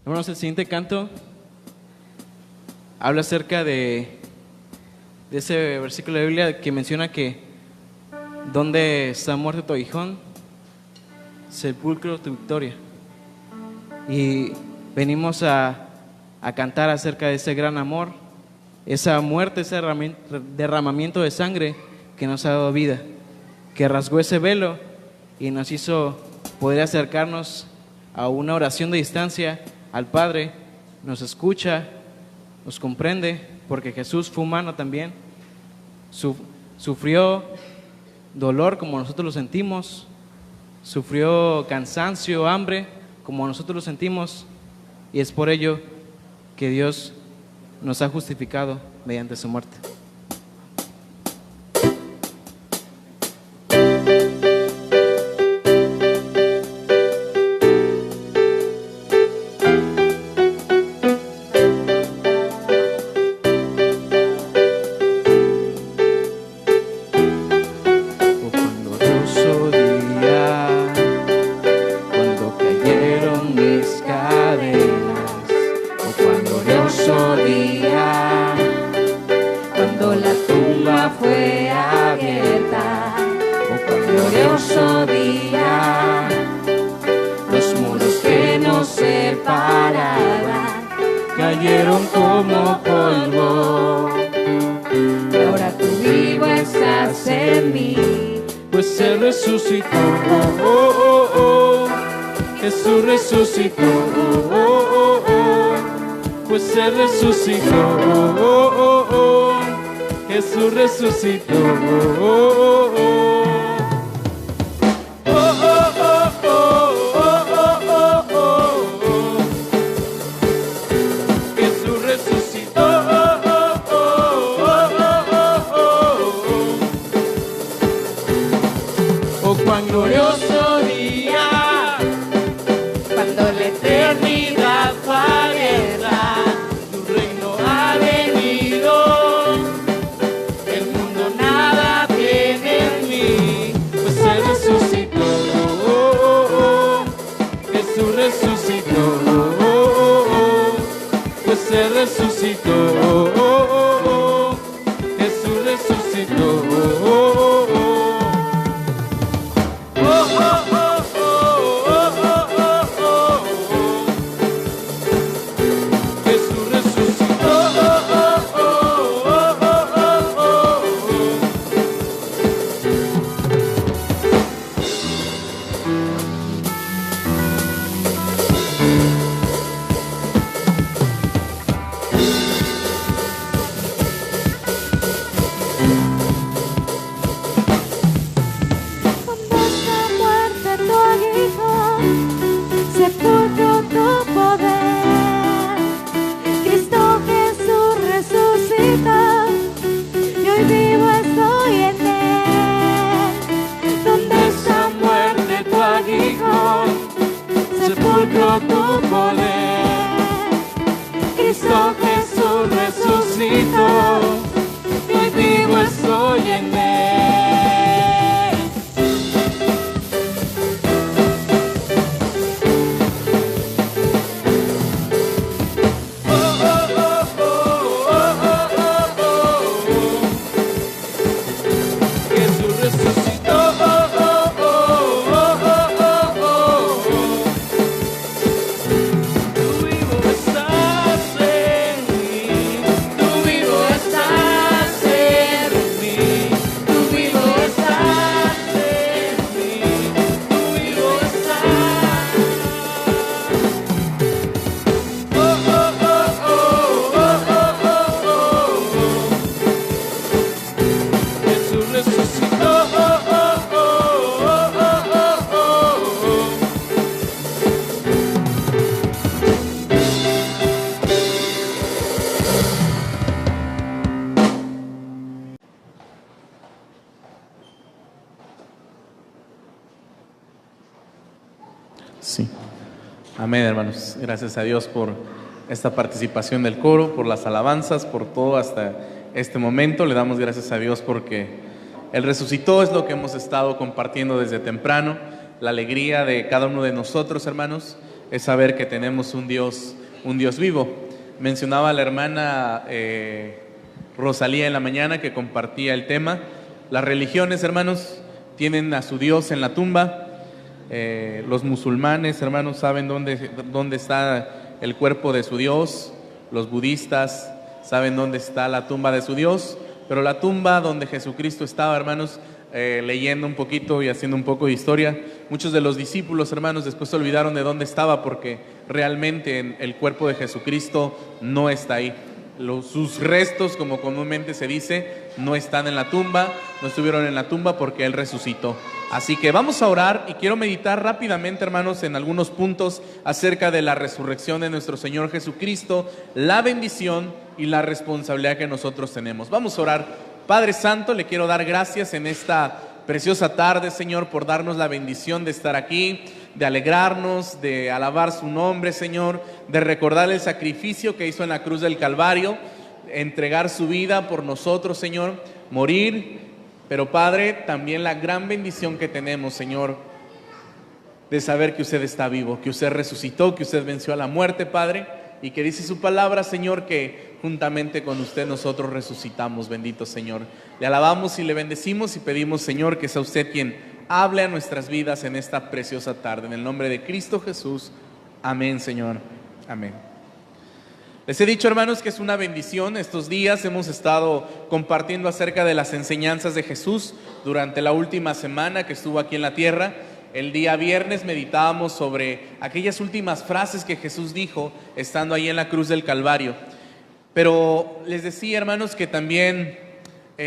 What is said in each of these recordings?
Hermanos, el siguiente canto habla acerca de ese versículo de la Biblia que menciona que donde está muerto tu aguijón, sepulcro tu victoria. Y venimos a cantar acerca de ese gran amor, esa muerte, ese derramamiento de sangre que nos ha dado vida, que rasgó ese velo y nos hizo poder acercarnos a una oración de distancia al Padre. Nos escucha, nos comprende, porque Jesús fue humano también, sufrió dolor como nosotros lo sentimos, sufrió cansancio, hambre como nosotros lo sentimos, y es por ello que Dios nos ha justificado mediante su muerte. Cayeron como polvo, y ahora tú vivo estás en mí, pues Él resucitó, oh, oh, oh. Jesús resucitó, oh, oh, oh. Pues Él resucitó, oh, oh, oh. Jesús resucitó, oh, oh, oh. Cuán glorioso día, cuando la eternidad fue a guerra, tu reino ha venido, el mundo nada tiene en mí, pues Él resucitó, oh, oh, oh. Jesús resucitó, oh, oh, oh. Pues Él resucitó, oh, oh, oh. Jesús resucitó, oh, oh, oh. Sepulcro tu poder, Cristo Jesús resucitó, y hoy vivo estoy en Él. Jesús resucitó. Sí. Amén, hermanos. Gracias a Dios por esta participación del coro, por las alabanzas, por todo hasta este momento. Le damos gracias a Dios porque Él resucitó, es lo que hemos estado compartiendo desde temprano. La alegría de cada uno de nosotros, hermanos, es saber que tenemos un Dios un Dios vivo. Mencionaba la hermana Rosalía en la mañana que compartía el tema. Las religiones, hermanos, tienen a su Dios en la tumba. Los musulmanes, hermanos, saben dónde está el cuerpo de su Dios. Los budistas saben dónde está la tumba de su Dios. Pero la tumba donde Jesucristo estaba, hermanos, leyendo un poquito y haciendo un poco de historia, muchos de los discípulos, hermanos, después se olvidaron de dónde estaba, porque realmente el cuerpo de Jesucristo no está ahí. Sus restos, como comúnmente se dice, no están en la tumba, no estuvieron en la tumba porque Él resucitó. Así que vamos a orar y quiero meditar rápidamente, hermanos, en algunos puntos acerca de la resurrección de nuestro Señor Jesucristo, la bendición y la responsabilidad que nosotros tenemos. Vamos a orar. Padre Santo, le quiero dar gracias en esta preciosa tarde, Señor, por darnos la bendición de estar aquí, de alegrarnos, de alabar su nombre, Señor, de recordar el sacrificio que hizo en la cruz del Calvario, entregar su vida por nosotros, Señor, morir, pero Padre, también la gran bendición que tenemos, Señor, de saber que usted está vivo, que usted resucitó, que usted venció a la muerte, Padre, y que dice su palabra, Señor, que juntamente con usted nosotros resucitamos. Bendito Señor, le alabamos y le bendecimos y pedimos, Señor, que sea usted quien hable a nuestras vidas en esta preciosa tarde, en el nombre de Cristo Jesús. Amén, Señor, amén. Les he dicho, hermanos, que es una bendición. Estos días hemos estado compartiendo acerca de las enseñanzas de Jesús durante la última semana que estuvo aquí en la tierra. El día viernes meditábamos sobre aquellas últimas frases que Jesús dijo estando ahí en la cruz del Calvario. Pero les decía, hermanos, que también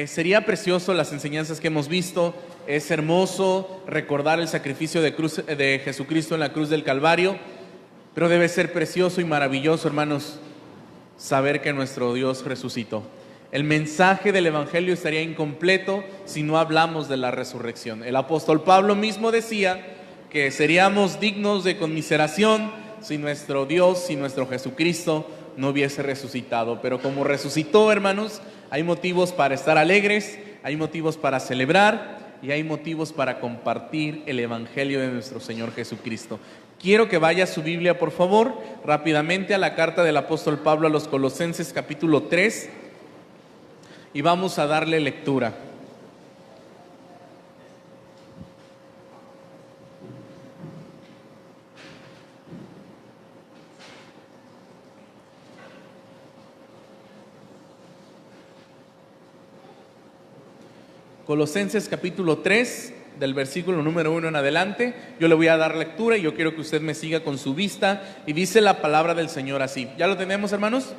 sería precioso las enseñanzas que hemos visto. Es hermoso recordar el sacrificio de Jesucristo en la cruz del Calvario, pero debe ser precioso y maravilloso, hermanos, saber que nuestro Dios resucitó. El mensaje del Evangelio estaría incompleto si no hablamos de la resurrección. El apóstol Pablo mismo decía que seríamos dignos de conmiseración si nuestro Dios, si nuestro Jesucristo no hubiese resucitado. Pero como resucitó, hermanos, hay motivos para estar alegres, hay motivos para celebrar y hay motivos para compartir el Evangelio de nuestro Señor Jesucristo. Quiero que vaya su Biblia, por favor, rápidamente a la carta del apóstol Pablo a los Colosenses, capítulo 3. Y vamos a darle lectura. Colosenses capítulo 3, del versículo número 1 en adelante. Yo le voy a dar lectura y yo quiero que usted me siga con su vista. Y dice la palabra del Señor así. ¿Ya lo tenemos, hermanos?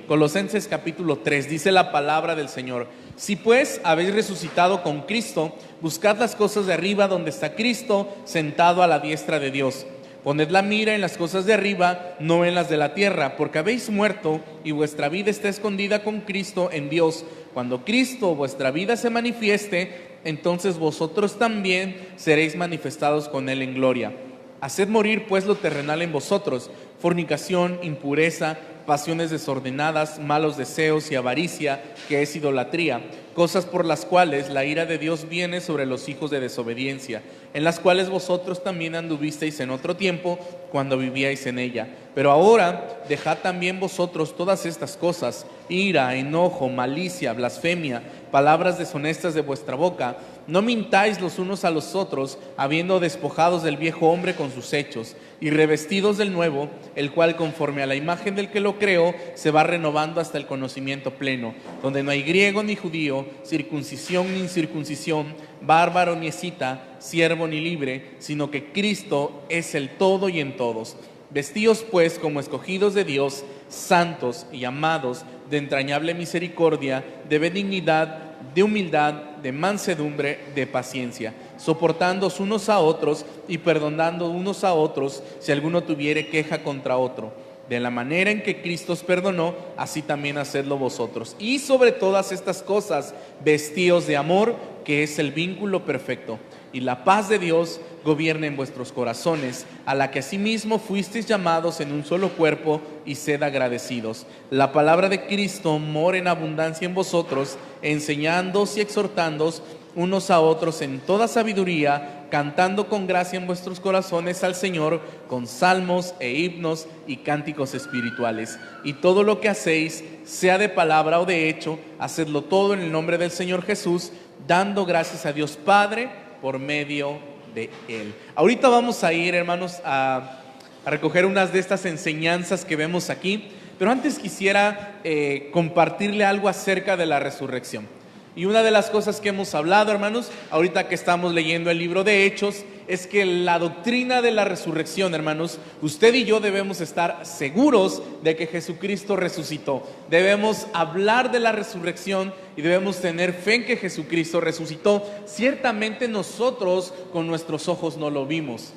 Colosenses capítulo 3, dice la palabra del Señor: si pues habéis resucitado con Cristo, buscad las cosas de arriba donde está Cristo sentado a la diestra de Dios. Poned la mira en las cosas de arriba, no en las de la tierra, porque habéis muerto y vuestra vida está escondida con Cristo en Dios. Cuando Cristo, vuestra vida, se manifieste, entonces vosotros también seréis manifestados con Él en gloria. Haced morir pues lo terrenal en vosotros: fornicación, impureza, pasiones desordenadas, malos deseos y avaricia, que es idolatría, cosas por las cuales la ira de Dios viene sobre los hijos de desobediencia, en las cuales vosotros también anduvisteis en otro tiempo, cuando vivíais en ella. Pero ahora dejad también vosotros todas estas cosas: ira, enojo, malicia, blasfemia, palabras deshonestas de vuestra boca. No mintáis los unos a los otros, habiendo despojados del viejo hombre con sus hechos, y revestidos del nuevo, el cual conforme a la imagen del que lo creó, se va renovando hasta el conocimiento pleno, donde no hay griego ni judío, circuncisión ni incircuncisión, bárbaro ni escita, siervo ni libre, sino que Cristo es el todo y en todos. Vestíos pues como escogidos de Dios, santos y amados, de entrañable misericordia, de benignidad, de humildad, de mansedumbre, de paciencia, soportándoos unos a otros y perdonando unos a otros si alguno tuviere queja contra otro. De la manera en que Cristo os perdonó, así también hacedlo vosotros. Y sobre todas estas cosas, vestíos de amor, que es el vínculo perfecto. Y la paz de Dios gobierne en vuestros corazones, a la que asimismo fuisteis llamados en un solo cuerpo, y sed agradecidos. La palabra de Cristo more en abundancia en vosotros, enseñándoos y exhortándoos unos a otros en toda sabiduría, cantando con gracia en vuestros corazones al Señor, con salmos e himnos y cánticos espirituales. Y todo lo que hacéis, sea de palabra o de hecho, hacedlo todo en el nombre del Señor Jesús, dando gracias a Dios Padre por medio de Él. Ahorita vamos a ir, hermanos, a recoger unas de estas enseñanzas que vemos aquí, pero antes quisiera compartirle algo acerca de la resurrección. Y una de las cosas que hemos hablado, hermanos, ahorita que estamos leyendo el libro de Hechos, es que la doctrina de la resurrección, hermanos, usted y yo debemos estar seguros de que Jesucristo resucitó. Debemos hablar de la resurrección y debemos tener fe en que Jesucristo resucitó. Ciertamente nosotros con nuestros ojos no lo vimos,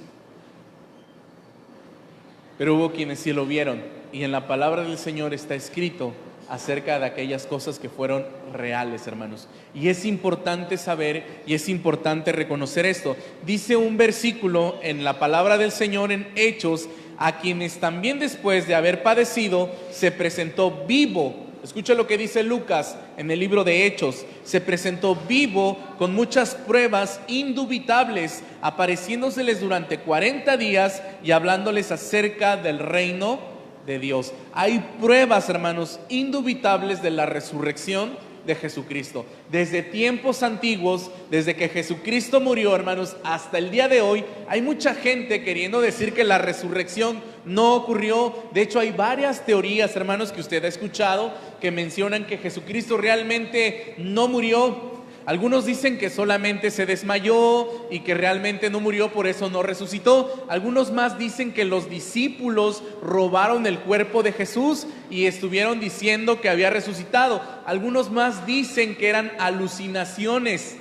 pero hubo quienes sí lo vieron. Y en la palabra del Señor está escrito acerca de aquellas cosas que fueron reales, hermanos. Y es importante saber y es importante reconocer esto. Dice un versículo en la palabra del Señor en Hechos, a quienes también después de haber padecido se presentó vivo. Escucha lo que dice Lucas en el libro de Hechos. Se presentó vivo con muchas pruebas indubitables, apareciéndoseles durante 40 días y hablándoles acerca del reino de Dios. Hay pruebas, hermanos, indubitables de la resurrección de Jesucristo. Desde tiempos antiguos, desde que Jesucristo murió, hermanos, hasta el día de hoy, hay mucha gente queriendo decir que la resurrección no ocurrió. De hecho, hay varias teorías, hermanos, que usted ha escuchado, que mencionan que Jesucristo realmente no murió. Algunos dicen que solamente se desmayó y que realmente no murió, por eso no resucitó. Algunos más dicen que los discípulos robaron el cuerpo de Jesús y estuvieron diciendo que había resucitado. Algunos más dicen que eran alucinaciones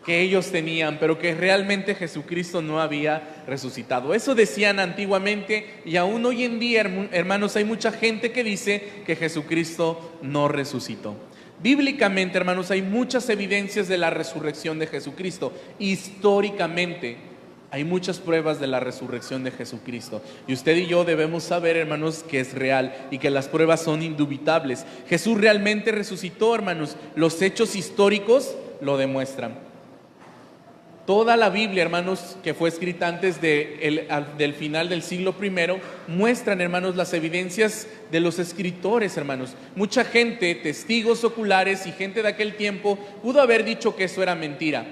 que ellos tenían, pero que realmente Jesucristo no había resucitado. Eso decían antiguamente, y aún hoy en día, hermanos, hay mucha gente que dice que Jesucristo no resucitó. Bíblicamente, hermanos, hay muchas evidencias de la resurrección de Jesucristo. Históricamente hay muchas pruebas de la resurrección de Jesucristo. Y usted y yo debemos saber, hermanos, que es real y que las pruebas son indubitables. Jesús realmente resucitó, hermanos. Los hechos históricos lo demuestran. Toda la Biblia, hermanos, que fue escrita antes del final del siglo I, muestran, hermanos, las evidencias de los escritores, hermanos. Mucha gente, testigos oculares y gente de aquel tiempo, pudo haber dicho que eso era mentira.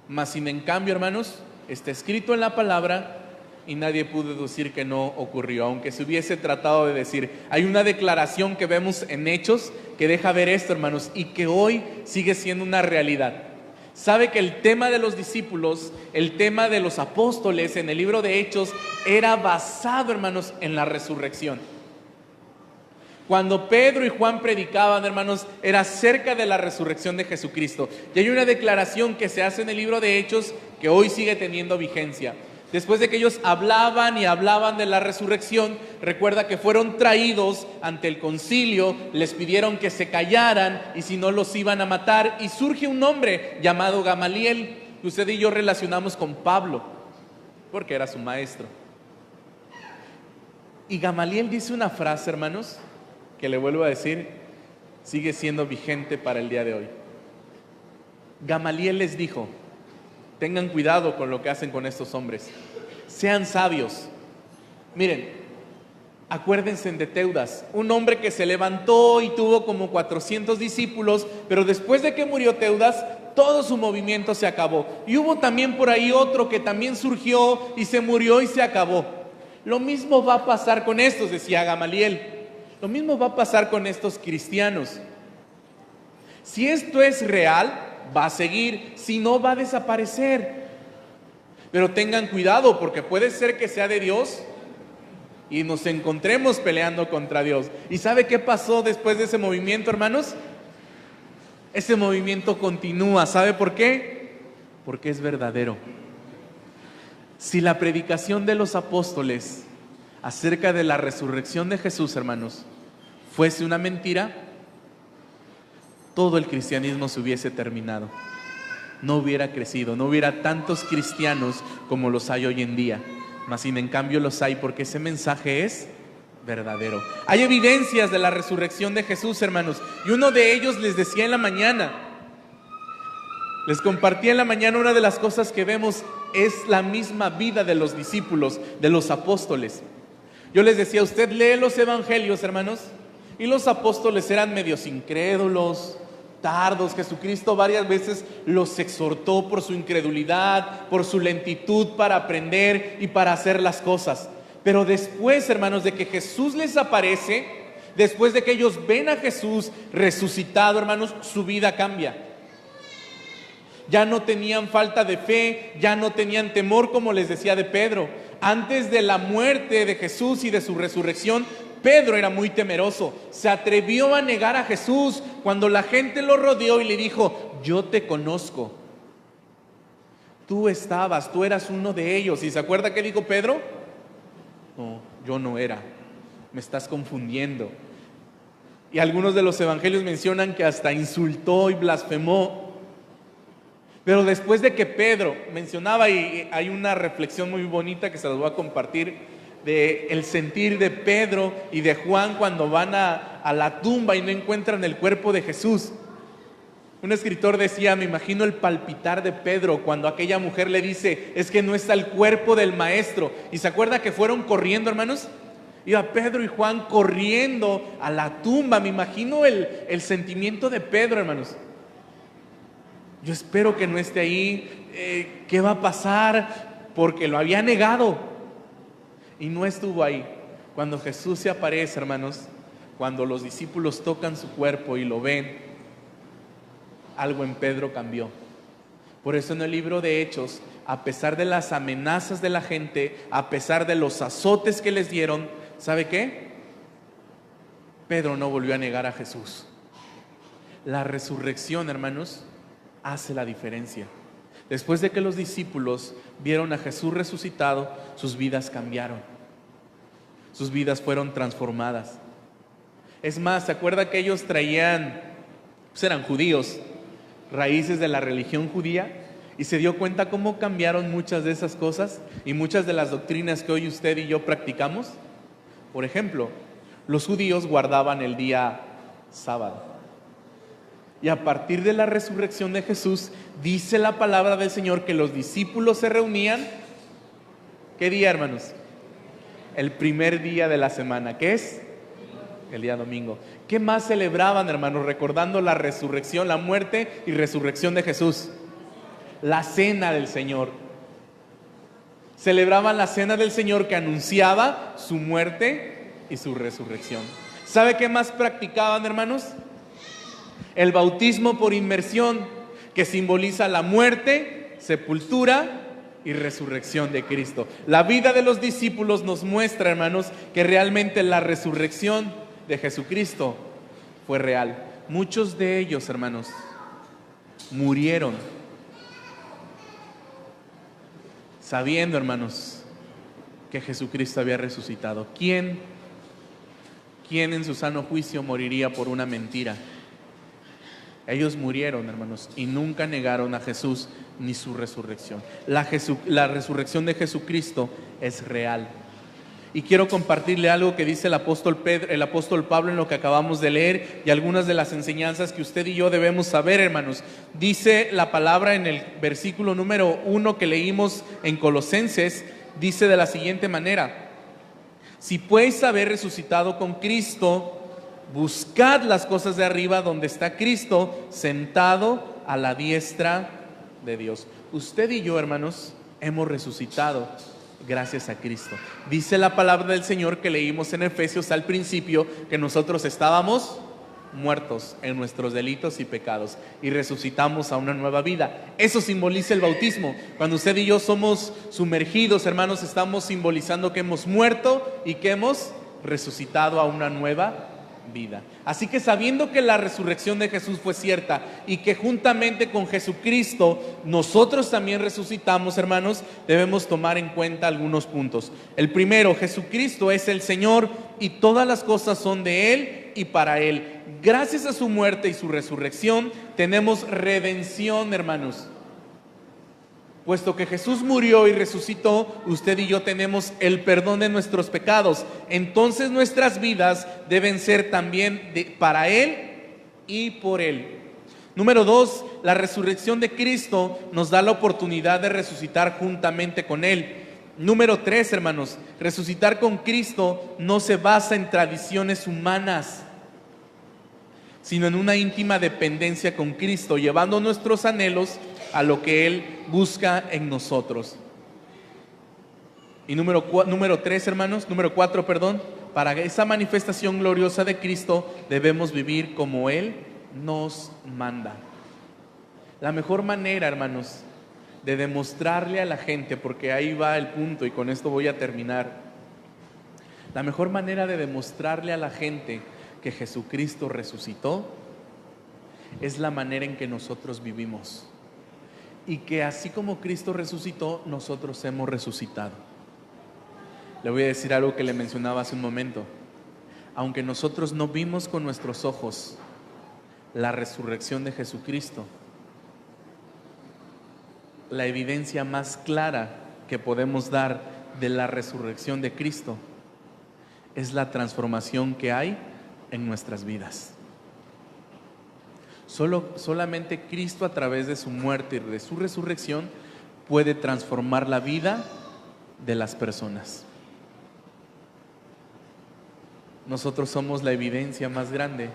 Mas, sin en cambio, hermanos, está escrito en la palabra y nadie pudo decir que no ocurrió, aunque se hubiese tratado de decir. Hay una declaración que vemos en Hechos que deja ver esto, hermanos, y que hoy sigue siendo una realidad. Sabe que el tema de los discípulos, el tema de los apóstoles en el libro de Hechos era basado, hermanos, en la resurrección. Cuando Pedro y Juan predicaban, hermanos, era acerca de la resurrección de Jesucristo. Y hay una declaración que se hace en el libro de Hechos que hoy sigue teniendo vigencia. Después de que ellos hablaban y hablaban de la resurrección, recuerda que fueron traídos ante el concilio, les pidieron que se callaran y si no los iban a matar. Y surge un hombre llamado Gamaliel, que usted y yo relacionamos con Pablo, porque era su maestro. Y Gamaliel dice una frase, hermanos, que le vuelvo a decir, sigue siendo vigente para el día de hoy. Gamaliel les dijo: tengan cuidado con lo que hacen con estos hombres. Sean sabios. Miren, acuérdense de Teudas, un hombre que se levantó y tuvo como 400 discípulos, pero después de que murió Teudas, todo su movimiento se acabó. Y hubo también por ahí otro que también surgió y se murió y se acabó. Lo mismo va a pasar con estos, decía Gamaliel. Lo mismo va a pasar con estos cristianos. Si esto es real, va a seguir, si no va a desaparecer. Pero tengan cuidado, porque puede ser que sea de Dios y nos encontremos peleando contra Dios. ¿Y sabe qué pasó después de ese movimiento, hermanos? Ese movimiento continúa. ¿Sabe por qué? Porque es verdadero. Si la predicación de los apóstoles acerca de la resurrección de Jesús, hermanos, fuese una mentira, todo el cristianismo se hubiese terminado. No hubiera crecido, no hubiera tantos cristianos como los hay hoy en día. Mas sin en cambio los hay, porque ese mensaje es verdadero. Hay evidencias de la resurrección de Jesús, hermanos, y uno de ellos les decía en la mañana. Les compartí en la mañana, una de las cosas que vemos es la misma vida de los discípulos, de los apóstoles. Yo les decía, usted lee los evangelios, hermanos, y los apóstoles eran medios incrédulos, tardos. Jesucristo varias veces los exhortó por su incredulidad, por su lentitud para aprender y para hacer las cosas. Pero después, hermanos, de que Jesús les aparece, después de que ellos ven a Jesús resucitado, hermanos, su vida cambia. Ya no tenían falta de fe, ya no tenían temor, como les decía de Pedro. Antes de la muerte de Jesús y de su resurrección, Pedro era muy temeroso. Se atrevió a negar a Jesús cuando la gente lo rodeó y le dijo: yo te conozco. Tú eras uno de ellos. ¿Y se acuerda qué dijo Pedro? No, yo no era. Me estás confundiendo. Y algunos de los evangelios mencionan que hasta insultó y blasfemó. Pero después de que Pedro mencionaba, y hay una reflexión muy bonita que se las voy a compartir, de el sentir de Pedro y de Juan cuando van a la tumba y no encuentran el cuerpo de Jesús. Un escritor decía: me imagino el palpitar de Pedro cuando aquella mujer le dice: es que no está el cuerpo del maestro. Y se acuerda que fueron corriendo, hermanos. Iba Pedro y Juan corriendo a la tumba. Me imagino el sentimiento de Pedro, hermanos. Yo espero que no esté ahí. ¿Qué va a pasar? Porque lo había negado y no estuvo ahí. Cuando Jesús se aparece, hermanos, cuando los discípulos tocan su cuerpo y lo ven, algo en Pedro cambió. Por eso en el libro de Hechos, a pesar de las amenazas de la gente, a pesar de los azotes que les dieron, ¿sabe qué? Pedro no volvió a negar a Jesús. La resurrección, hermanos, hace la diferencia. Después de que los discípulos vieron a Jesús resucitado, sus vidas cambiaron. Sus vidas fueron transformadas. Es más, ¿se acuerda que ellos traían, pues eran judíos, raíces de la religión judía? Y se dio cuenta cómo cambiaron muchas de esas cosas y muchas de las doctrinas que hoy usted y yo practicamos. Por ejemplo, los judíos guardaban el día sábado. Y a partir de la resurrección de Jesús, dice la palabra del Señor que los discípulos se reunían. ¿Qué día, hermanos? El primer día de la semana. ¿Qué es? El día domingo. ¿Qué más celebraban, hermanos? Recordando la resurrección, la muerte y resurrección de Jesús. La cena del Señor. Celebraban la cena del Señor que anunciaba su muerte y su resurrección. ¿Sabe qué más practicaban, hermanos? El bautismo por inmersión, que simboliza la muerte, sepultura y resurrección de Cristo. La vida de los discípulos nos muestra, hermanos, que realmente la resurrección de Jesucristo fue real. Muchos de ellos, hermanos, murieron sabiendo, hermanos, que Jesucristo había resucitado. ¿Quién en su sano juicio moriría por una mentira? Ellos murieron, hermanos, y nunca negaron a Jesús ni su resurrección. La resurrección de Jesucristo es real. Y quiero compartirle algo que dice el apóstol Pablo en lo que acabamos de leer y algunas de las enseñanzas que usted y yo debemos saber, hermanos. Dice la palabra en el versículo número 1 que leímos en Colosenses, dice de la siguiente manera: si pues haber resucitado con Cristo, buscad las cosas de arriba donde está Cristo sentado a la diestra de Dios. Usted y yo, hermanos, hemos resucitado gracias a Cristo. Dice la palabra del Señor que leímos en Efesios al principio que nosotros estábamos muertos en nuestros delitos y pecados y resucitamos a una nueva vida. Eso simboliza el bautismo. Cuando usted y yo somos sumergidos, hermanos, estamos simbolizando que hemos muerto y que hemos resucitado a una nueva vida. Así que sabiendo que la resurrección de Jesús fue cierta y que juntamente con Jesucristo nosotros también resucitamos, hermanos, debemos tomar en cuenta algunos puntos. El primero: Jesucristo es el Señor y todas las cosas son de Él y para Él. Gracias a su muerte y su resurrección tenemos redención, hermanos. Puesto que Jesús murió y resucitó, usted y yo tenemos el perdón de nuestros pecados. Entonces nuestras vidas deben ser también para Él y por Él. Número 2, la resurrección de Cristo nos da la oportunidad de resucitar juntamente con Él. Número 3, hermanos, resucitar con Cristo no se basa en tradiciones humanas, sino en una íntima dependencia con Cristo, llevando nuestros anhelos a lo que Él busca en nosotros. Y número 4, para esa manifestación gloriosa de Cristo debemos vivir como Él nos manda. La mejor manera, hermanos, de demostrarle a la gente, porque ahí va el punto y con esto voy a terminar. La mejor manera de demostrarle a la gente que Jesucristo resucitó es la manera en que nosotros vivimos. Y que así como Cristo resucitó, nosotros hemos resucitado. Le voy a decir algo que le mencionaba hace un momento. Aunque nosotros no vimos con nuestros ojos la resurrección de Jesucristo, la evidencia más clara que podemos dar de la resurrección de Cristo es la transformación que hay en nuestras vidas. Solamente Cristo, a través de su muerte y de su resurrección, puede transformar la vida de las personas. Nosotros somos la evidencia más grande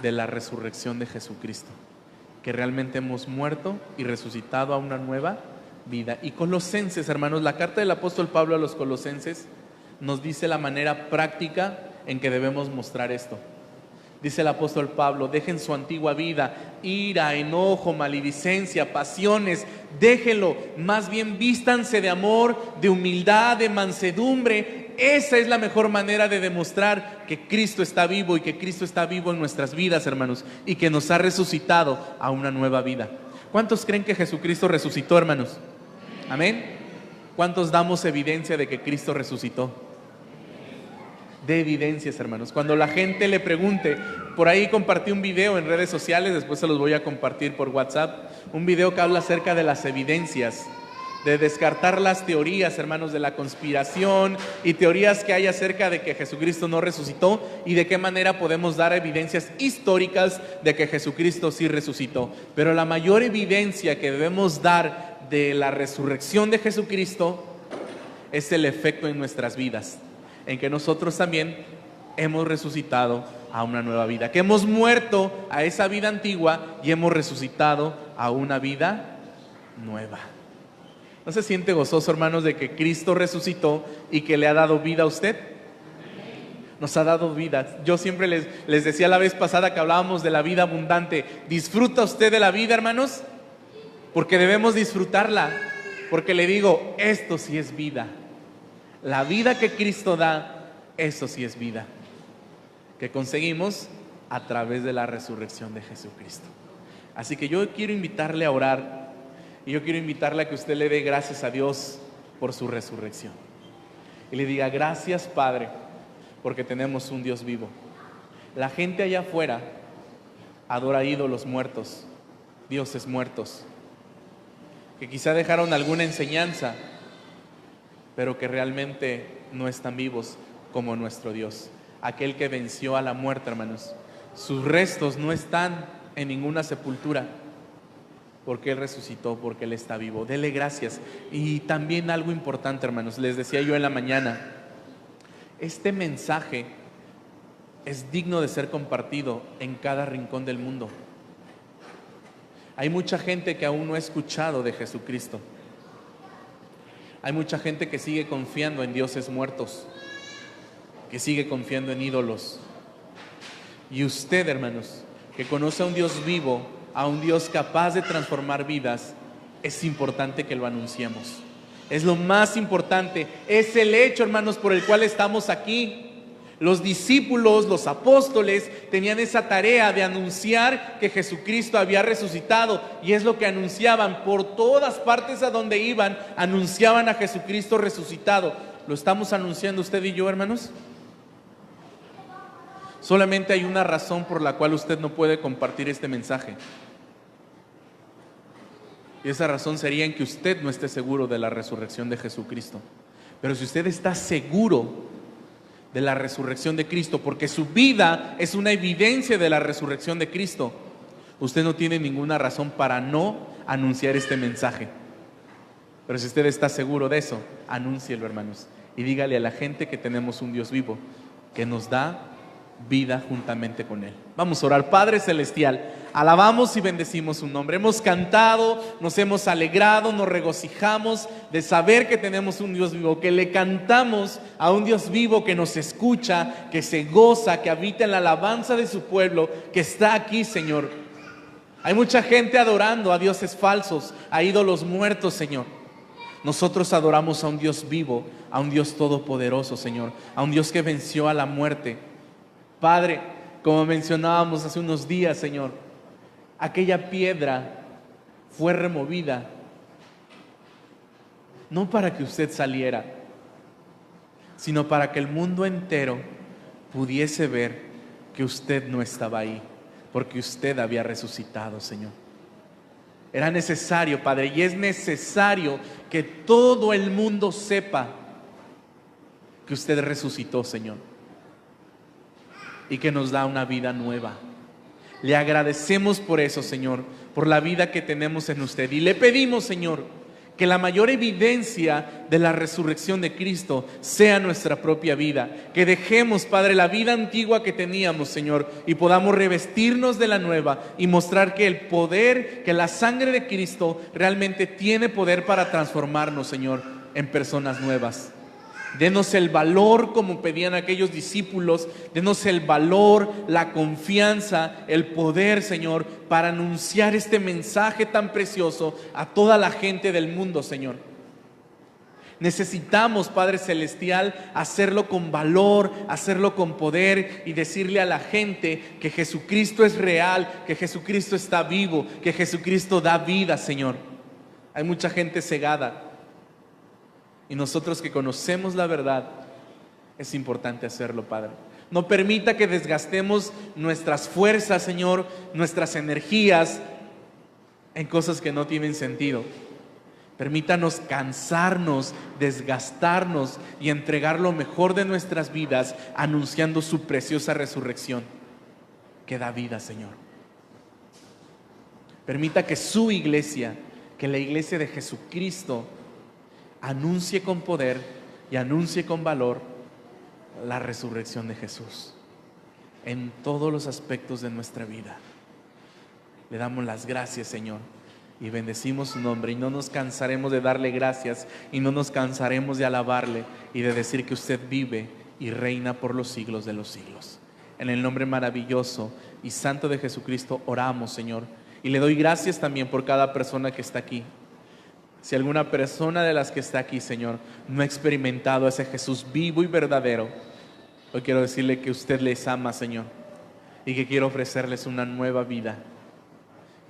de la resurrección de Jesucristo, que realmente hemos muerto y resucitado a una nueva vida. Y Colosenses, hermanos, la carta del apóstol Pablo a los Colosenses nos dice la manera práctica en que debemos mostrar esto. Dice el apóstol Pablo: dejen su antigua vida, ira, enojo, maledicencia, pasiones, déjenlo, más bien vístanse de amor, de humildad, de mansedumbre. Esa es la mejor manera de demostrar que Cristo está vivo y que Cristo está vivo en nuestras vidas, hermanos, y que nos ha resucitado a una nueva vida. ¿Cuántos creen que Jesucristo resucitó, hermanos? Amén. ¿Cuántos damos evidencia de que Cristo resucitó? De evidencias, hermanos. Cuando la gente le pregunte, por ahí compartí un video en redes sociales, después se los voy a compartir por WhatsApp, un video que habla acerca de las evidencias, de descartar las teorías, hermanos, de la conspiración y teorías que hay acerca de que Jesucristo no resucitó, y de qué manera podemos dar evidencias históricas de que Jesucristo sí resucitó. Pero la mayor evidencia que debemos dar de la resurrección de Jesucristo es el efecto en nuestras vidas, en que nosotros también hemos resucitado a una nueva vida, que hemos muerto a esa vida antigua y hemos resucitado a una vida nueva. ¿No se siente gozoso, hermanos, de que Cristo resucitó y que le ha dado vida a usted? Nos ha dado vida. Yo siempre les decía la vez pasada que hablábamos de la vida abundante. ¿Disfruta usted de la vida, hermanos? Porque debemos disfrutarla. Porque le digo, esto sí es vida. La vida que Cristo da, eso sí es vida, que conseguimos a través de la resurrección de Jesucristo. Así que yo quiero invitarle a orar, y yo quiero invitarle a que usted le dé gracias a Dios por su resurrección. Y le diga: gracias, Padre, porque tenemos un Dios vivo. La gente allá afuera adora ídolos muertos, dioses muertos, que quizá dejaron alguna enseñanza, pero que realmente no están vivos como nuestro Dios, aquel que venció a la muerte, hermanos. Sus restos no están en ninguna sepultura, porque Él resucitó, porque Él está vivo. Dele gracias. Y también algo importante, hermanos, les decía yo en la mañana, este mensaje es digno de ser compartido en cada rincón del mundo. Hay mucha gente que aún no ha escuchado de Jesucristo. Hay mucha gente que sigue confiando en dioses muertos, que sigue confiando en ídolos. Y usted, hermanos, que conoce a un Dios vivo, a un Dios capaz de transformar vidas, es importante que lo anunciemos. Es lo más importante, es el hecho, hermanos, por el cual estamos aquí. Los discípulos, los apóstoles, tenían esa tarea de anunciar que Jesucristo había resucitado, y es lo que anunciaban por todas partes a donde iban. Anunciaban a Jesucristo resucitado. ¿Lo estamos anunciando usted y yo, hermanos? Solamente hay una razón por la cual usted no puede compartir este mensaje, y esa razón sería en que usted no esté seguro de la resurrección de Jesucristo. Pero si usted está seguro de la resurrección de Cristo, porque su vida es una evidencia de la resurrección de Cristo, usted no tiene ninguna razón para no anunciar este mensaje. Pero si usted está seguro de eso, anúncielo, hermanos, y dígale a la gente que tenemos un Dios vivo que nos da vida juntamente con Él. Vamos a orar. Padre Celestial, alabamos y bendecimos su nombre. Hemos cantado, nos hemos alegrado, nos regocijamos de saber que tenemos un Dios vivo, que le cantamos a un Dios vivo que nos escucha, que se goza, que habita en la alabanza de su pueblo, que está aquí, Señor. Hay mucha gente adorando a dioses falsos, a ídolos muertos, Señor. Nosotros adoramos a un Dios vivo, a un Dios todopoderoso, Señor, a un Dios que venció a la muerte. Padre, como mencionábamos hace unos días, Señor, aquella piedra fue removida, no para que usted saliera, sino para que el mundo entero pudiese ver que usted no estaba ahí, porque usted había resucitado, Señor. Era necesario, Padre, y es necesario que todo el mundo sepa que usted resucitó, Señor, y que nos da una vida nueva. Le agradecemos por eso, Señor, por la vida que tenemos en usted. Y le pedimos, Señor, que la mayor evidencia de la resurrección de Cristo sea nuestra propia vida. Que dejemos, Padre, la vida antigua que teníamos, Señor, y podamos revestirnos de la nueva y mostrar que el poder, que la sangre de Cristo realmente tiene poder para transformarnos, Señor, en personas nuevas. Denos el valor, como pedían aquellos discípulos, denos el valor, la confianza, el poder, Señor, para anunciar este mensaje tan precioso a toda la gente del mundo, Señor. Necesitamos, Padre Celestial, hacerlo con valor, hacerlo con poder y decirle a la gente que Jesucristo es real, que Jesucristo está vivo, que Jesucristo da vida, Señor. Hay mucha gente cegada. Y nosotros que conocemos la verdad, es importante hacerlo, Padre. No permita que desgastemos nuestras fuerzas, Señor, nuestras energías en cosas que no tienen sentido. Permítanos cansarnos, desgastarnos y entregar lo mejor de nuestras vidas anunciando su preciosa resurrección que da vida, Señor. Permita que su iglesia, que la iglesia de Jesucristo, anuncie con poder y anuncie con valor la resurrección de Jesús en todos los aspectos de nuestra vida. Le damos las gracias, Señor, y bendecimos su nombre, y no nos cansaremos de darle gracias y no nos cansaremos de alabarle y de decir que usted vive y reina por los siglos de los siglos. En el nombre maravilloso y santo de Jesucristo oramos, Señor, y le doy gracias también por cada persona que está aquí. Si alguna persona de las que está aquí, Señor, no ha experimentado a ese Jesús vivo y verdadero, hoy quiero decirle que usted les ama, Señor, y que quiere ofrecerles una nueva vida,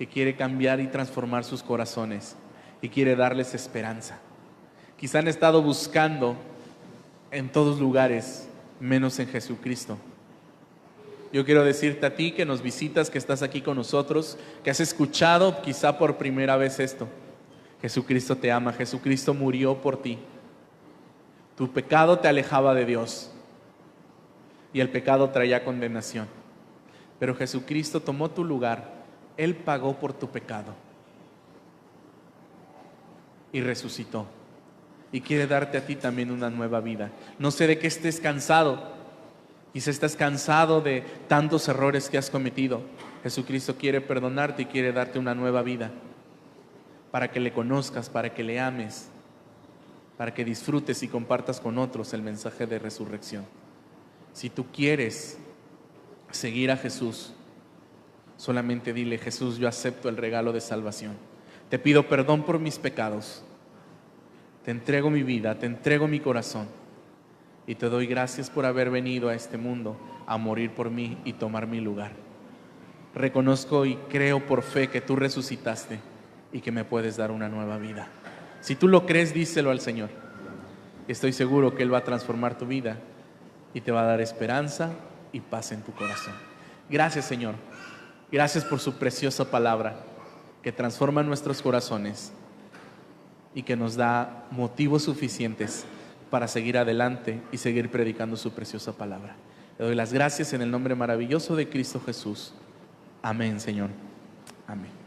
que quiere cambiar y transformar sus corazones y quiere darles esperanza. Quizá han estado buscando en todos lugares, menos en Jesucristo. Yo quiero decirte a ti que nos visitas, que estás aquí con nosotros, que has escuchado quizá por primera vez esto. Jesucristo te ama, Jesucristo murió por ti. Tu pecado te alejaba de Dios y el pecado traía condenación. Pero Jesucristo tomó tu lugar, Él pagó por tu pecado y resucitó. Y quiere darte a ti también una nueva vida. No sé de qué estés cansado. Quizá estás cansado de tantos errores que has cometido. Jesucristo quiere perdonarte y quiere darte una nueva vida, para que le conozcas, para que le ames, para que disfrutes y compartas con otros el mensaje de resurrección. Si tú quieres seguir a Jesús, solamente dile: Jesús, yo acepto el regalo de salvación. Te pido perdón por mis pecados. Te entrego mi vida, te entrego mi corazón y te doy gracias por haber venido a este mundo a morir por mí y tomar mi lugar. Reconozco y creo por fe que tú resucitaste y que me puedes dar una nueva vida. Si tú lo crees, díselo al Señor. Estoy seguro que Él va a transformar tu vida y te va a dar esperanza y paz en tu corazón. Gracias, Señor. Gracias por su preciosa palabra que transforma nuestros corazones y que nos da motivos suficientes para seguir adelante y seguir predicando su preciosa palabra. Le doy las gracias en el nombre maravilloso de Cristo Jesús. Amén, Señor. Amén.